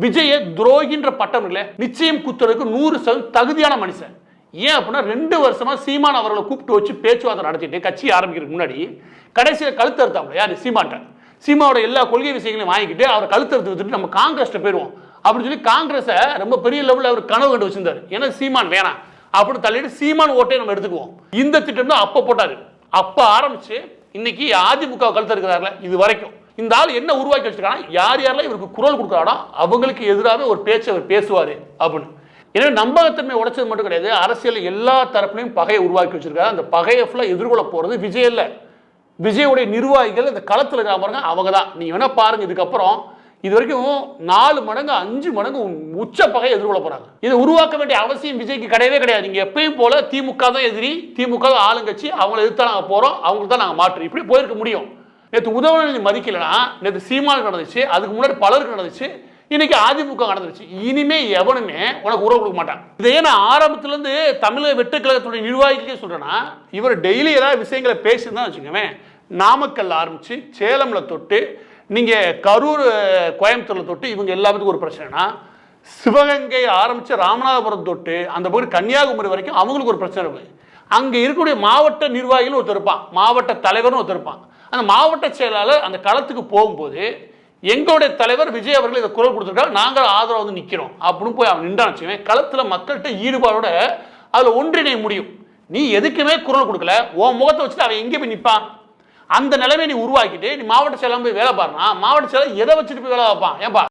விஜய துரோகின்ற பட்டம் இல்லை நிச்சயம் குத்துறதுக்கு 100% தகுதியான மனுஷன். ஏன் அப்படின்னா 2 வருஷமா சீமான் அவர்களை கூப்பிட்டு வச்சு பேச்சுவார்த்தை நடத்திட்டு கட்சி ஆரம்பிக்கிறதுக்கு முன்னாடி கடைசியில் கழுத்தறுத்தாங்க யாரு சீமான்ட்ட. சீமாவோட எல்லா கொள்கை விஷயங்களையும் வாங்கிக்கிட்டு அவரை கழுத்தறுத்து விட்டுட்டு நம்ம காங்கிரஸ்ட்ட போயிடுவோம் அப்படின்னு சொல்லி காங்கிரஸை ரொம்ப பெரிய லெவலில் அவர் கனவு கண்டு வச்சிருந்தாரு. ஏன்னா சீமான் வேணாம் அப்படின்னு தள்ளிட்டு சீமான் ஓட்டை நம்ம எடுத்துக்குவோம். இந்த திட்டம் தான் அப்ப போட்டாரு. அப்ப ஆரம்பிச்சு இன்னைக்கு அதிமுக கழுத்தறுக்கிறாருல இது வரைக்கும் இந்த ஆள் என்ன உருவாக்கி வச்சிருக்காங்க, யார் யாரெல்லாம் இவருக்கு குரல் கொடுக்குறாரோ அவங்களுக்கு எதிராக ஒரு பேச்சு அவர் பேசுவாரு அப்படின்னு. எனவே நம்பகத்தன்மை உடைச்சது மட்டும் கிடையாது, அரசியல் எல்லா தரப்புலையும் பகையை உருவாக்கி வச்சிருக்காரு. அந்த பகையை ஃபுல்லாக எதிர்கொள்ள போறது விஜய் இல்லை, விஜயோடைய நிர்வாகிகள் இந்த களத்தில் இருக்காங்க அவங்க தான். நீங்க வேணா பாருங்க, இதுக்கப்புறம் இது வரைக்கும் 4 மடங்கு 5 மடங்கு உச்ச பகையை எதிர்கொள்ள போறாங்க. இதை உருவாக்க வேண்டிய அவசியம் விஜய்க்கு கிடையவே கிடையாது. நீங்க எப்பயும் போல திமுக தான் எதிரி, திமுக தான் ஆளுங்கட்சி, அவங்களை எதிர்த்தா நாங்கள் போறோம், அவங்களுக்கு தான் நாங்கள் மாற்று, இப்படி போயிருக்க முடியும். நேற்று உதவநிதி மதிக்கலன்னா நேற்று சீமானுக்கு நடந்துச்சு, அதுக்கு முன்னாடி பலருக்கு நடந்துச்சு, இன்னைக்கு அதிமுக நடந்துச்சு. இனிமே எவனுமே உனக்கு உறவு கொடுக்க மாட்டான். இதையே நான் ஆரம்பத்துல இருந்து தமிழக வெற்றி கழகத்துடைய நிர்வாகிகளுக்கே சொல்றேன்னா, இவர் டெய்லி ஏதாவது விஷயங்களை பேசுதான் வச்சுக்கோங்க. நாமக்கல் ஆரம்பிச்சு சேலம்ல தொட்டு நீங்க கரூர் கோயம்புத்தூர்ல தொட்டு இவங்க எல்லாத்துக்கும் ஒரு பிரச்சனைனா, சிவகங்கை ஆரம்பிச்சு ராமநாதபுரம் தொட்டு அந்த பகுதி கன்னியாகுமரி வரைக்கும் அவங்களுக்கு ஒரு பிரச்சனை இருக்கு. அங்க இருக்கக்கூடிய மாவட்ட நிர்வாகிகள் ஒருத்தர் இருப்பான், மாவட்ட தலைவர்னு ஒருத்தர் இருப்பான். அந்த மாவட்ட செயலாளர் அந்த களத்துக்கு போகும்போது எங்களுடைய தலைவர் விஜய் அவர்கள் இதை குரல் கொடுத்துருக்காங்க, நாங்கள் ஆதரவு வந்து நிற்கிறோம் அப்படின்னு போய் அவன் நின்றான்னு வச்சுக்கோங்க. களத்தில் மக்கள்கிட்ட ஈடுபாடோட அதில் ஒன்றிணைய முடியும். நீ எதுக்குமே குரல் கொடுக்கல, உன் முகத்தை வச்சுட்டு அவன் எங்கே போய் நிற்பான்? அந்த நிலைமை நீ உருவாக்கிட்டு நீ மாவட்ட செயலாளர் போய் வேலை பாருனா, மாவட்ட செயலாளர் எதை வச்சுட்டு போய் வேலை பார்ப்பான்? ஏன்பா